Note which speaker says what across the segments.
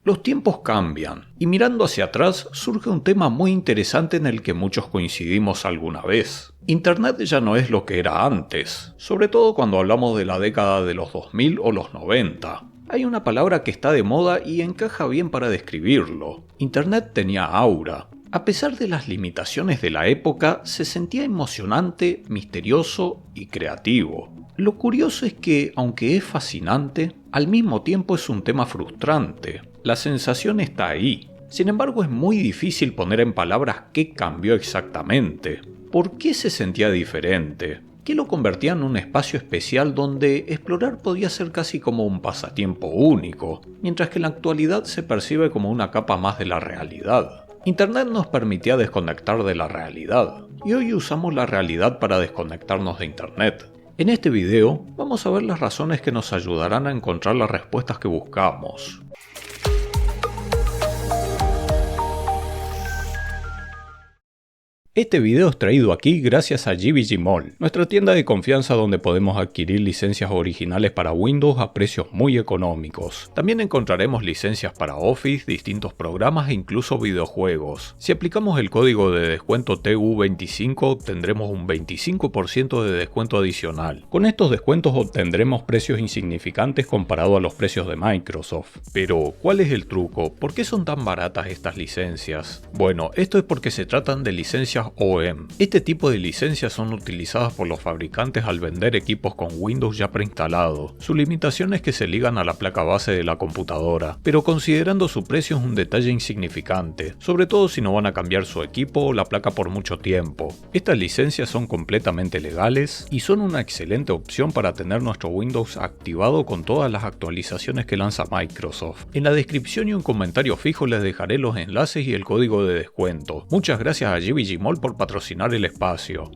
Speaker 1: Los tiempos cambian, y mirando hacia atrás surge un tema muy interesante en el que muchos coincidimos alguna vez. Internet ya no es lo que era antes, sobre todo cuando hablamos de la década de los 2000 o los 90. Hay una palabra que está de moda y encaja bien para describirlo. Internet tenía aura. A pesar de las limitaciones de la época, se sentía emocionante, misterioso y creativo. Lo curioso es que, aunque es fascinante, al mismo tiempo es un tema frustrante. La sensación está ahí. Sin embargo, es muy difícil poner en palabras qué cambió exactamente. ¿Por qué se sentía diferente? ¿Qué lo convertía en un espacio especial donde explorar podía ser casi como un pasatiempo único, mientras que en la actualidad se percibe como una capa más de la realidad? Internet nos permitía desconectar de la realidad, y hoy usamos la realidad para desconectarnos de Internet. En este video vamos a ver las razones que nos ayudarán a encontrar las respuestas que buscamos. Este video es traído aquí gracias a GBG Mall, nuestra tienda de confianza donde podemos adquirir licencias originales para Windows a precios muy económicos. También encontraremos licencias para Office, distintos programas e incluso videojuegos. Si aplicamos el código de descuento TU25 obtendremos un 25% de descuento adicional. Con estos descuentos obtendremos precios insignificantes comparado a los precios de Microsoft. Pero, ¿cuál es el truco? ¿Por qué son tan baratas estas licencias? Bueno, esto es porque se tratan de licencias OEM. Este tipo de licencias son utilizadas por los fabricantes al vender equipos con Windows ya preinstalado. Su limitación es que se ligan a la placa base de la computadora, pero considerando su precio es un detalle insignificante, sobre todo si no van a cambiar su equipo o la placa por mucho tiempo. Estas licencias son completamente legales y son una excelente opción para tener nuestro Windows activado con todas las actualizaciones que lanza Microsoft. En la descripción y un comentario fijo les dejaré los enlaces y el código de descuento. Muchas gracias a GBG Mall por patrocinar el espacio.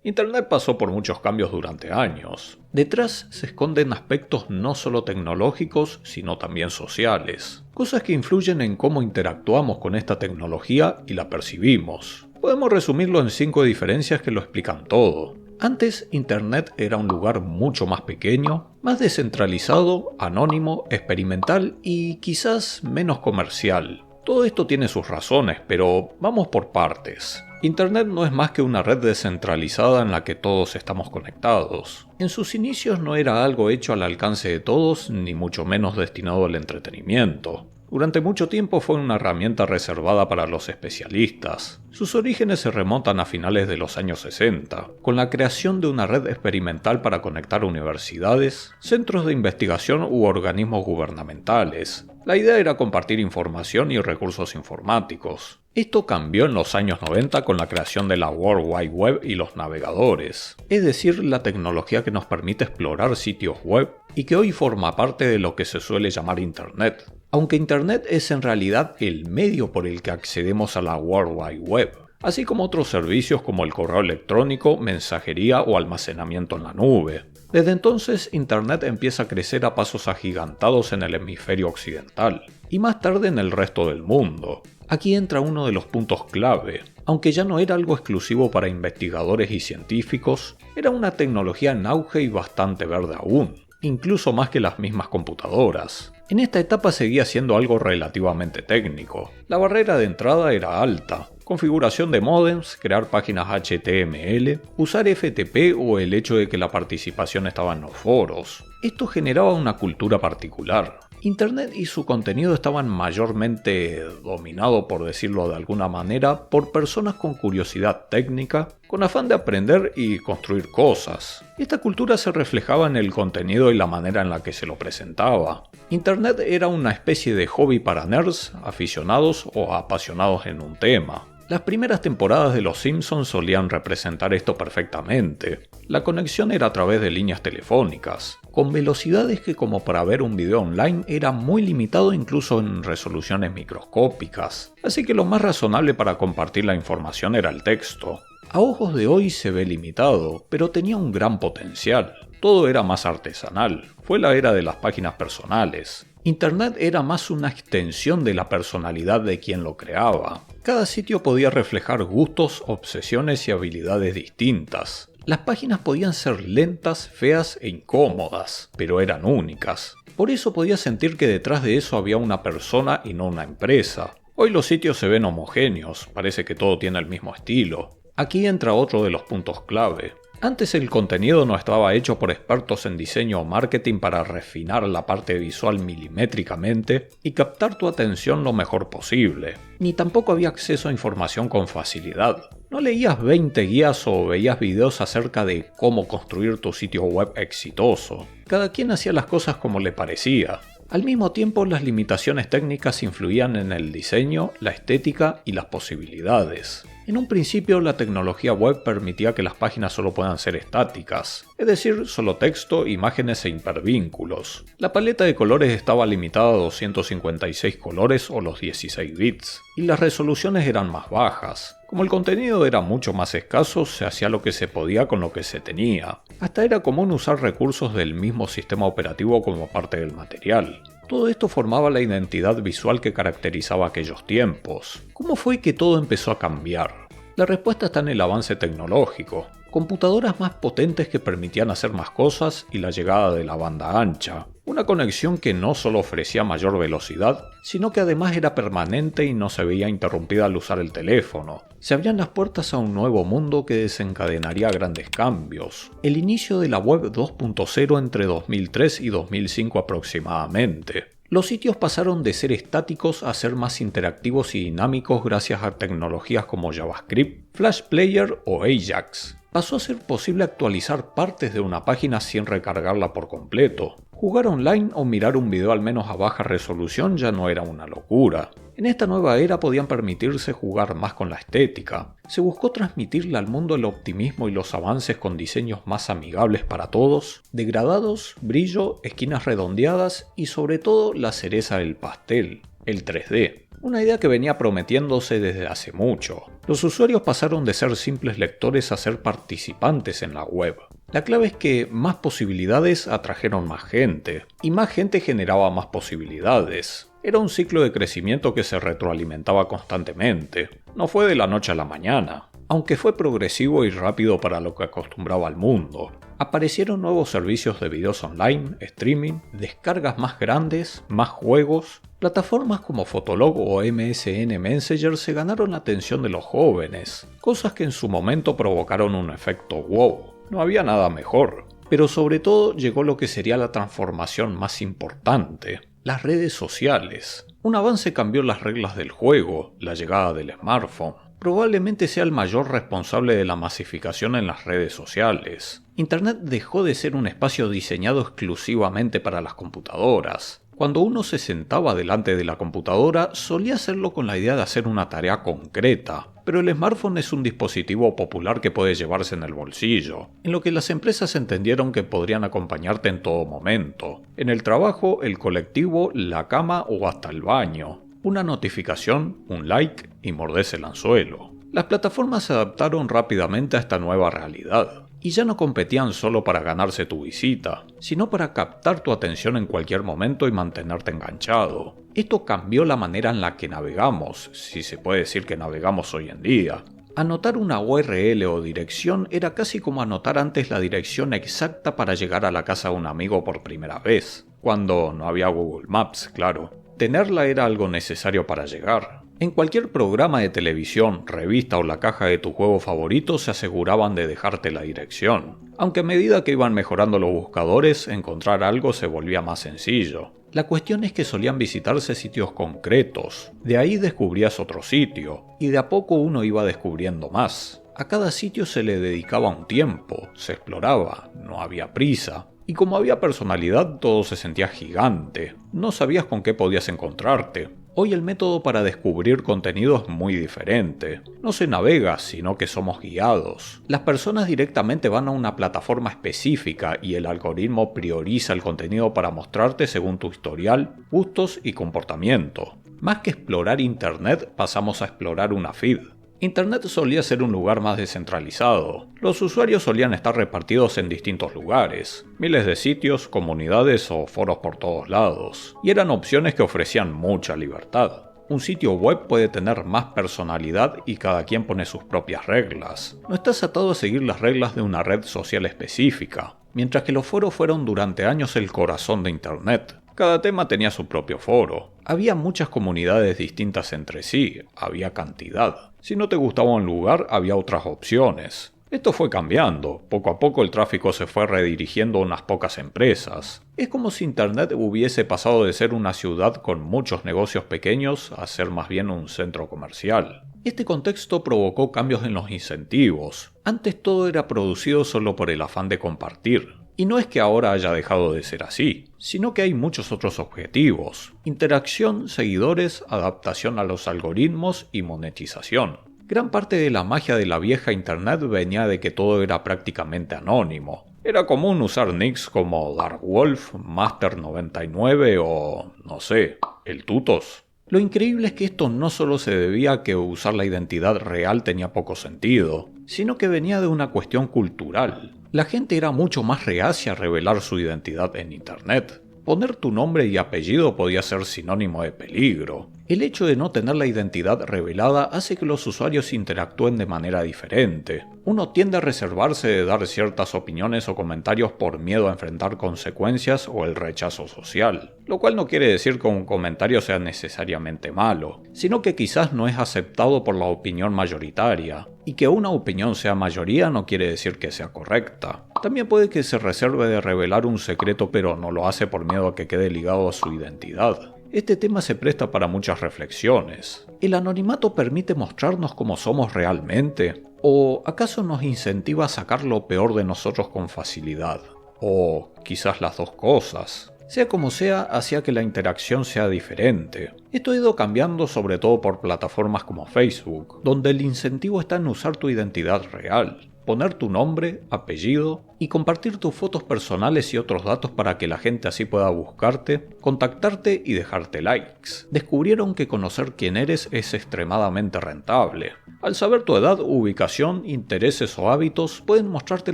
Speaker 1: Internet pasó por muchos cambios durante años. Detrás se esconden aspectos no solo tecnológicos, sino también sociales. Cosas que influyen en cómo interactuamos con esta tecnología y la percibimos. Podemos resumirlo en 5 diferencias que lo explican todo. Antes, Internet era un lugar mucho más pequeño, más descentralizado, anónimo, experimental y quizás menos comercial. Todo esto tiene sus razones, pero vamos por partes. Internet no es más que una red descentralizada en la que todos estamos conectados. En sus inicios no era algo hecho al alcance de todos, ni mucho menos destinado al entretenimiento. Durante mucho tiempo fue una herramienta reservada para los especialistas. Sus orígenes se remontan a finales de los años 60, con la creación de una red experimental para conectar universidades, centros de investigación u organismos gubernamentales. La idea era compartir información y recursos informáticos. Esto cambió en los años 90 con la creación de la World Wide Web y los navegadores, es decir, la tecnología que nos permite explorar sitios web y que hoy forma parte de lo que se suele llamar Internet. Aunque Internet es en realidad el medio por el que accedemos a la World Wide Web, así como otros servicios como el correo electrónico, mensajería o almacenamiento en la nube. Desde entonces, Internet empieza a crecer a pasos agigantados en el hemisferio occidental, y más tarde en el resto del mundo. Aquí entra uno de los puntos clave. Aunque ya no era algo exclusivo para investigadores y científicos, era una tecnología en auge y bastante verde aún, incluso más que las mismas computadoras. En esta etapa seguía siendo algo relativamente técnico. La barrera de entrada era alta. Configuración de módems, crear páginas HTML, usar FTP o el hecho de que la participación estaba en los foros. Esto generaba una cultura particular. Internet y su contenido estaban mayormente dominado, por decirlo de alguna manera, por personas con curiosidad técnica, con afán de aprender y construir cosas. Esta cultura se reflejaba en el contenido y la manera en la que se lo presentaba. Internet era una especie de hobby para nerds, aficionados o apasionados en un tema. Las primeras temporadas de Los Simpsons solían representar esto perfectamente. La conexión era a través de líneas telefónicas, con velocidades que como para ver un video online era muy limitado incluso en resoluciones microscópicas, así que lo más razonable para compartir la información era el texto. A ojos de hoy se ve limitado, pero tenía un gran potencial. Todo era más artesanal, fue la era de las páginas personales. Internet era más una extensión de la personalidad de quien lo creaba. Cada sitio podía reflejar gustos, obsesiones y habilidades distintas. Las páginas podían ser lentas, feas e incómodas, pero eran únicas. Por eso podías sentir que detrás de eso había una persona y no una empresa. Hoy los sitios se ven homogéneos, parece que todo tiene el mismo estilo. Aquí entra otro de los puntos clave. Antes el contenido no estaba hecho por expertos en diseño o marketing para refinar la parte visual milimétricamente y captar tu atención lo mejor posible. Ni tampoco había acceso a información con facilidad. No leías 20 guías o veías videos acerca de cómo construir tu sitio web exitoso. Cada quien hacía las cosas como le parecía. Al mismo tiempo, las limitaciones técnicas influían en el diseño, la estética y las posibilidades. En un principio, la tecnología web permitía que las páginas solo puedan ser estáticas, es decir, solo texto, imágenes e hipervínculos. La paleta de colores estaba limitada a 256 colores o los 16 bits, y las resoluciones eran más bajas. Como el contenido era mucho más escaso, se hacía lo que se podía con lo que se tenía. Hasta era común usar recursos del mismo sistema operativo como parte del material. Todo esto formaba la identidad visual que caracterizaba aquellos tiempos. ¿Cómo fue que todo empezó a cambiar? La respuesta está en el avance tecnológico. Computadoras más potentes que permitían hacer más cosas y la llegada de la banda ancha. Una conexión que no solo ofrecía mayor velocidad, sino que además era permanente y no se veía interrumpida al usar el teléfono. Se abrían las puertas a un nuevo mundo que desencadenaría grandes cambios. El inicio de la web 2.0 entre 2003 y 2005 aproximadamente. Los sitios pasaron de ser estáticos a ser más interactivos y dinámicos gracias a tecnologías como JavaScript, Flash Player o Ajax. Pasó a ser posible actualizar partes de una página sin recargarla por completo. Jugar online o mirar un video al menos a baja resolución ya no era una locura. En esta nueva era podían permitirse jugar más con la estética. Se buscó transmitirle al mundo el optimismo y los avances con diseños más amigables para todos, degradados, brillo, esquinas redondeadas y sobre todo la cereza del pastel, el 3D. Una idea que venía prometiéndose desde hace mucho. Los usuarios pasaron de ser simples lectores a ser participantes en la web. La clave es que más posibilidades atrajeron más gente, y más gente generaba más posibilidades. Era un ciclo de crecimiento que se retroalimentaba constantemente. No fue de la noche a la mañana, aunque fue progresivo y rápido para lo que acostumbraba al mundo. Aparecieron nuevos servicios de videos online, streaming, descargas más grandes, más juegos. Plataformas como Fotolog o MSN Messenger se ganaron la atención de los jóvenes, cosas que en su momento provocaron un efecto wow. No había nada mejor. Pero sobre todo llegó lo que sería la transformación más importante, las redes sociales. Un avance cambió las reglas del juego, la llegada del smartphone. Probablemente sea el mayor responsable de la masificación en las redes sociales. Internet dejó de ser un espacio diseñado exclusivamente para las computadoras. Cuando uno se sentaba delante de la computadora, solía hacerlo con la idea de hacer una tarea concreta, pero el smartphone es un dispositivo popular que puede llevarse en el bolsillo, en lo que las empresas entendieron que podrían acompañarte en todo momento, en el trabajo, el colectivo, la cama o hasta el baño. Una notificación, un like y mordés el anzuelo. Las plataformas se adaptaron rápidamente a esta nueva realidad. Y ya no competían solo para ganarse tu visita, sino para captar tu atención en cualquier momento y mantenerte enganchado. Esto cambió la manera en la que navegamos, si se puede decir que navegamos hoy en día. Anotar una URL o dirección era casi como anotar antes la dirección exacta para llegar a la casa de un amigo por primera vez, cuando no había Google Maps, claro. Tenerla era algo necesario para llegar. En cualquier programa de televisión, revista o la caja de tu juego favorito se aseguraban de dejarte la dirección. Aunque a medida que iban mejorando los buscadores, encontrar algo se volvía más sencillo. La cuestión es que solían visitarse sitios concretos. De ahí descubrías otro sitio, y de a poco uno iba descubriendo más. A cada sitio se le dedicaba un tiempo, se exploraba, no había prisa. Y como había personalidad, todo se sentía gigante. No sabías con qué podías encontrarte. Hoy el método para descubrir contenido es muy diferente. No se navega, sino que somos guiados. Las personas directamente van a una plataforma específica y el algoritmo prioriza el contenido para mostrarte según tu historial, gustos y comportamiento. Más que explorar Internet, pasamos a explorar una feed. Internet solía ser un lugar más descentralizado. Los usuarios solían estar repartidos en distintos lugares, miles de sitios, comunidades o foros por todos lados, y eran opciones que ofrecían mucha libertad. Un sitio web puede tener más personalidad y cada quien pone sus propias reglas. No estás atado a seguir las reglas de una red social específica, mientras que los foros fueron durante años el corazón de Internet. Cada tema tenía su propio foro. Había muchas comunidades distintas entre sí, había cantidad. Si no te gustaba un lugar, había otras opciones. Esto fue cambiando. Poco a poco el tráfico se fue redirigiendo a unas pocas empresas. Es como si Internet hubiese pasado de ser una ciudad con muchos negocios pequeños a ser más bien un centro comercial. Este contexto provocó cambios en los incentivos. Antes todo era producido solo por el afán de compartir. Y no es que ahora haya dejado de ser así, sino que hay muchos otros objetivos: interacción, seguidores, adaptación a los algoritmos y monetización. Gran parte de la magia de la vieja Internet venía de que todo era prácticamente anónimo. Era común usar nicks como Darkwolf, Master99 o, no sé, el Tutos. Lo increíble es que esto no solo se debía a que usar la identidad real tenía poco sentido, sino que venía de una cuestión cultural. La gente era mucho más reacia a revelar su identidad en Internet. Poner tu nombre y apellido podía ser sinónimo de peligro. El hecho de no tener la identidad revelada hace que los usuarios interactúen de manera diferente. Uno tiende a reservarse de dar ciertas opiniones o comentarios por miedo a enfrentar consecuencias o el rechazo social. Lo cual no quiere decir que un comentario sea necesariamente malo, sino que quizás no es aceptado por la opinión mayoritaria. Y que una opinión sea mayoría no quiere decir que sea correcta. También puede que se reserve de revelar un secreto pero no lo hace por miedo a que quede ligado a su identidad. Este tema se presta para muchas reflexiones. ¿El anonimato permite mostrarnos cómo somos realmente? ¿O acaso nos incentiva a sacar lo peor de nosotros con facilidad? O quizás las dos cosas. Sea como sea, hacía que la interacción sea diferente. Esto ha ido cambiando sobre todo por plataformas como Facebook, donde el incentivo está en usar tu identidad real. Poner tu nombre, apellido y compartir tus fotos personales y otros datos para que la gente así pueda buscarte, contactarte y dejarte likes. Descubrieron que conocer quién eres es extremadamente rentable. Al saber tu edad, ubicación, intereses o hábitos, pueden mostrarte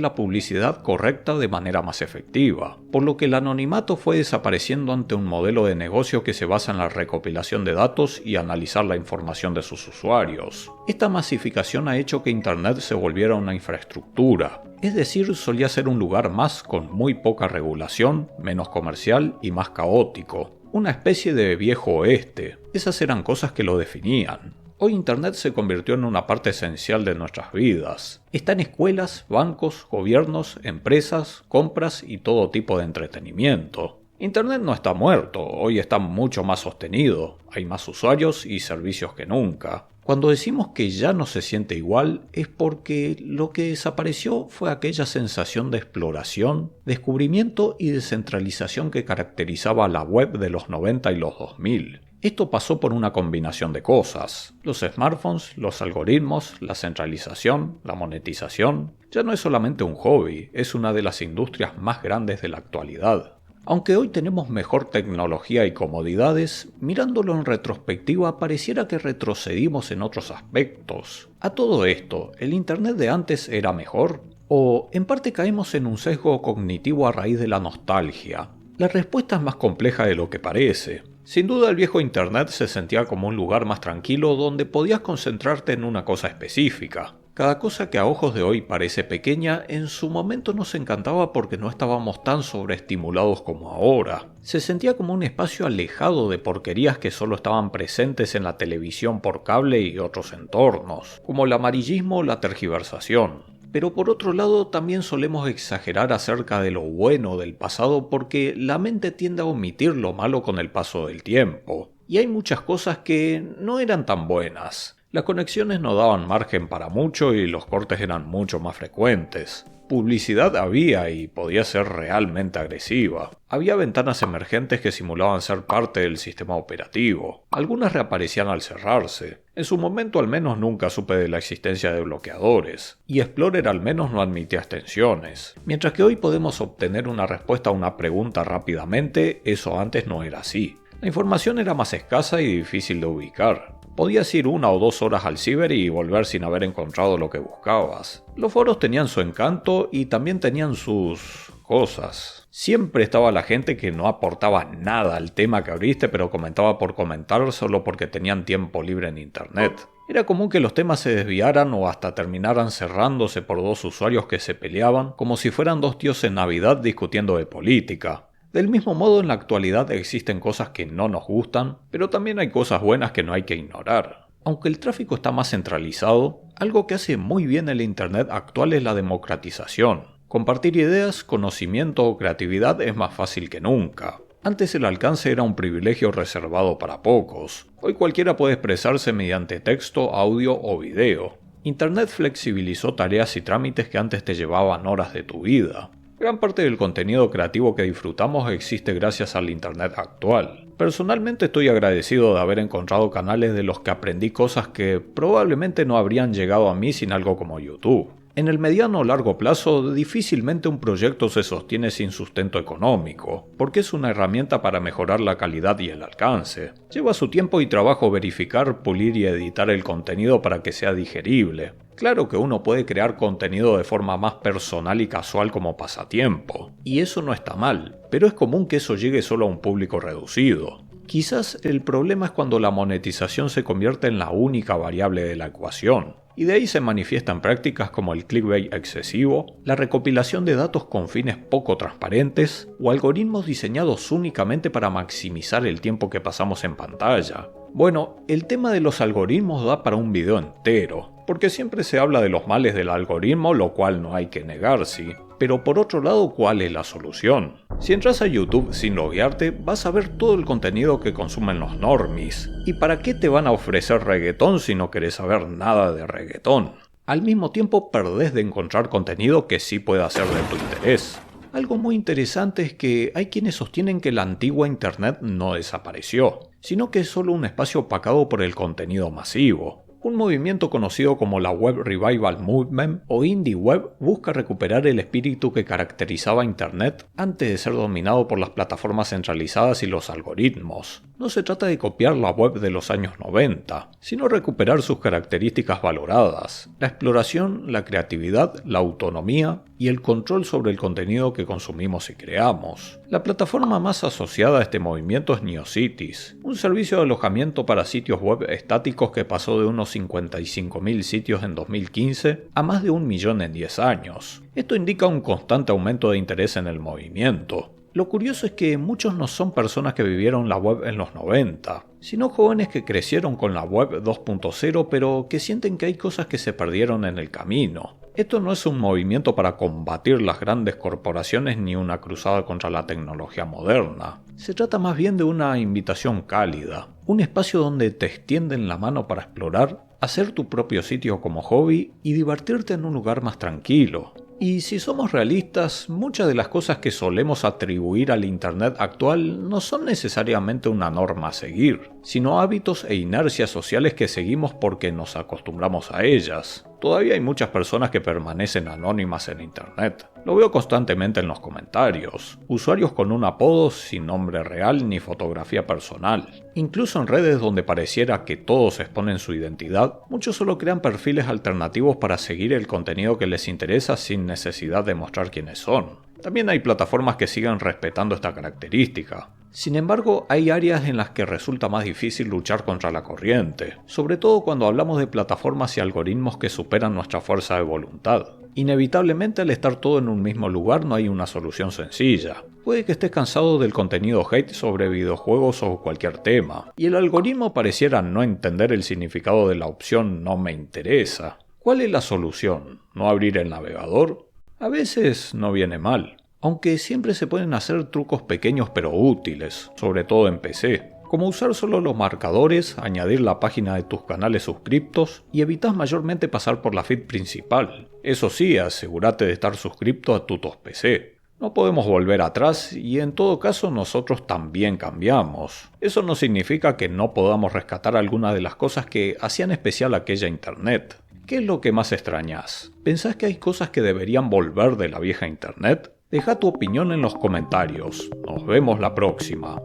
Speaker 1: la publicidad correcta de manera más efectiva, por lo que el anonimato fue desapareciendo ante un modelo de negocio que se basa en la recopilación de datos y analizar la información de sus usuarios. Esta masificación ha hecho que Internet se volviera una infraestructura, es decir, solía ser un lugar más con muy poca regulación, menos comercial y más caótico. Una especie de viejo oeste. Esas eran cosas que lo definían. Hoy Internet se convirtió en una parte esencial de nuestras vidas. Está en escuelas, bancos, gobiernos, empresas, compras y todo tipo de entretenimiento. Internet no está muerto, hoy está mucho más sostenido, hay más usuarios y servicios que nunca. Cuando decimos que ya no se siente igual es porque lo que desapareció fue aquella sensación de exploración, descubrimiento y descentralización que caracterizaba a la web de los 90 y los 2000. Esto pasó por una combinación de cosas. Los smartphones, los algoritmos, la centralización, la monetización. Ya no es solamente un hobby, es una de las industrias más grandes de la actualidad. Aunque hoy tenemos mejor tecnología y comodidades, mirándolo en retrospectiva pareciera que retrocedimos en otros aspectos. A todo esto, ¿el Internet de antes era mejor? ¿O en parte caemos en un sesgo cognitivo a raíz de la nostalgia? La respuesta es más compleja de lo que parece. Sin duda el viejo Internet se sentía como un lugar más tranquilo donde podías concentrarte en una cosa específica. Cada cosa que a ojos de hoy parece pequeña, en su momento nos encantaba porque no estábamos tan sobreestimulados como ahora. Se sentía como un espacio alejado de porquerías que solo estaban presentes en la televisión por cable y otros entornos, como el amarillismo o la tergiversación. Pero por otro lado también solemos exagerar acerca de lo bueno del pasado porque la mente tiende a omitir lo malo con el paso del tiempo. Y hay muchas cosas que no eran tan buenas. Las conexiones no daban margen para mucho y los cortes eran mucho más frecuentes. Publicidad había y podía ser realmente agresiva. Había ventanas emergentes que simulaban ser parte del sistema operativo. Algunas reaparecían al cerrarse. En su momento al menos nunca supe de la existencia de bloqueadores. Y Explorer al menos no admitía extensiones. Mientras que hoy podemos obtener una respuesta a una pregunta rápidamente, eso antes no era así. La información era más escasa y difícil de ubicar. Podías ir 1 o 2 horas al ciber y volver sin haber encontrado lo que buscabas. Los foros tenían su encanto y también tenían sus cosas. Siempre estaba la gente que no aportaba nada al tema que abriste, pero comentaba por comentar solo porque tenían tiempo libre en internet. Era común que los temas se desviaran o hasta terminaran cerrándose por dos usuarios que se peleaban, como si fueran dos tíos en Navidad discutiendo de política. Del mismo modo, en la actualidad existen cosas que no nos gustan, pero también hay cosas buenas que no hay que ignorar. Aunque el tráfico está más centralizado, algo que hace muy bien el Internet actual es la democratización. Compartir ideas, conocimiento o creatividad es más fácil que nunca. Antes el alcance era un privilegio reservado para pocos. Hoy cualquiera puede expresarse mediante texto, audio o video. Internet flexibilizó tareas y trámites que antes te llevaban horas de tu vida. Gran parte del contenido creativo que disfrutamos existe gracias al Internet actual. Personalmente estoy agradecido de haber encontrado canales de los que aprendí cosas que probablemente no habrían llegado a mí sin algo como YouTube. En el mediano o largo plazo, difícilmente un proyecto se sostiene sin sustento económico, porque es una herramienta para mejorar la calidad y el alcance. Lleva su tiempo y trabajo verificar, pulir y editar el contenido para que sea digerible. Claro que uno puede crear contenido de forma más personal y casual como pasatiempo, y eso no está mal, pero es común que eso llegue solo a un público reducido. Quizás el problema es cuando la monetización se convierte en la única variable de la ecuación, y de ahí se manifiestan prácticas como el clickbait excesivo, la recopilación de datos con fines poco transparentes o algoritmos diseñados únicamente para maximizar el tiempo que pasamos en pantalla. Bueno, el tema de los algoritmos da para un video entero, porque siempre se habla de los males del algoritmo, lo cual no hay que negar, sí. Pero por otro lado, ¿cuál es la solución? Si entras a YouTube sin loguearte, vas a ver todo el contenido que consumen los normies. ¿Y para qué te van a ofrecer reggaetón si no querés saber nada de reggaetón? Al mismo tiempo perdés de encontrar contenido que sí pueda ser de tu interés. Algo muy interesante es que hay quienes sostienen que la antigua Internet no desapareció, sino que es solo un espacio opacado por el contenido masivo. Un movimiento conocido como la Web Revival Movement o Indie Web busca recuperar el espíritu que caracterizaba a Internet antes de ser dominado por las plataformas centralizadas y los algoritmos. No se trata de copiar la web de los años 90, sino recuperar sus características valoradas: la exploración, la creatividad, la autonomía y el control sobre el contenido que consumimos y creamos. La plataforma más asociada a este movimiento es NeoCities, un servicio de alojamiento para sitios web estáticos que pasó de unos 55.000 sitios en 2015 a más de 1 millón en 10 años. Esto indica un constante aumento de interés en el movimiento. Lo curioso es que muchos no son personas que vivieron la web en los 90, sino jóvenes que crecieron con la web 2.0 pero que sienten que hay cosas que se perdieron en el camino. Esto no es un movimiento para combatir las grandes corporaciones ni una cruzada contra la tecnología moderna. Se trata más bien de una invitación cálida, un espacio donde te extienden la mano para explorar, hacer tu propio sitio como hobby y divertirte en un lugar más tranquilo. Y si somos realistas, muchas de las cosas que solemos atribuir al Internet actual no son necesariamente una norma a seguir, sino hábitos e inercias sociales que seguimos porque nos acostumbramos a ellas. Todavía hay muchas personas que permanecen anónimas en Internet. Lo veo constantemente en los comentarios. Usuarios con un apodo sin nombre real ni fotografía personal. Incluso en redes donde pareciera que todos exponen su identidad, muchos solo crean perfiles alternativos para seguir el contenido que les interesa sin necesidad de mostrar quiénes son. También hay plataformas que siguen respetando esta característica. Sin embargo, hay áreas en las que resulta más difícil luchar contra la corriente, sobre todo cuando hablamos de plataformas y algoritmos que superan nuestra fuerza de voluntad. Inevitablemente, al estar todo en un mismo lugar no hay una solución sencilla. Puede que estés cansado del contenido hate sobre videojuegos o cualquier tema, y el algoritmo pareciera no entender el significado de la opción "no me interesa". ¿Cuál es la solución? ¿No abrir el navegador? A veces no viene mal, aunque siempre se pueden hacer trucos pequeños pero útiles, sobre todo en PC, como usar solo los marcadores, añadir la página de tus canales suscriptos y evitas mayormente pasar por la feed principal. Eso sí, asegúrate de estar suscripto a Tutos PC. No podemos volver atrás y en todo caso nosotros también cambiamos. Eso no significa que no podamos rescatar algunas de las cosas que hacían especial aquella Internet. ¿Qué es lo que más extrañas? ¿Pensás que hay cosas que deberían volver de la vieja Internet? Deja tu opinión en los comentarios. Nos vemos la próxima.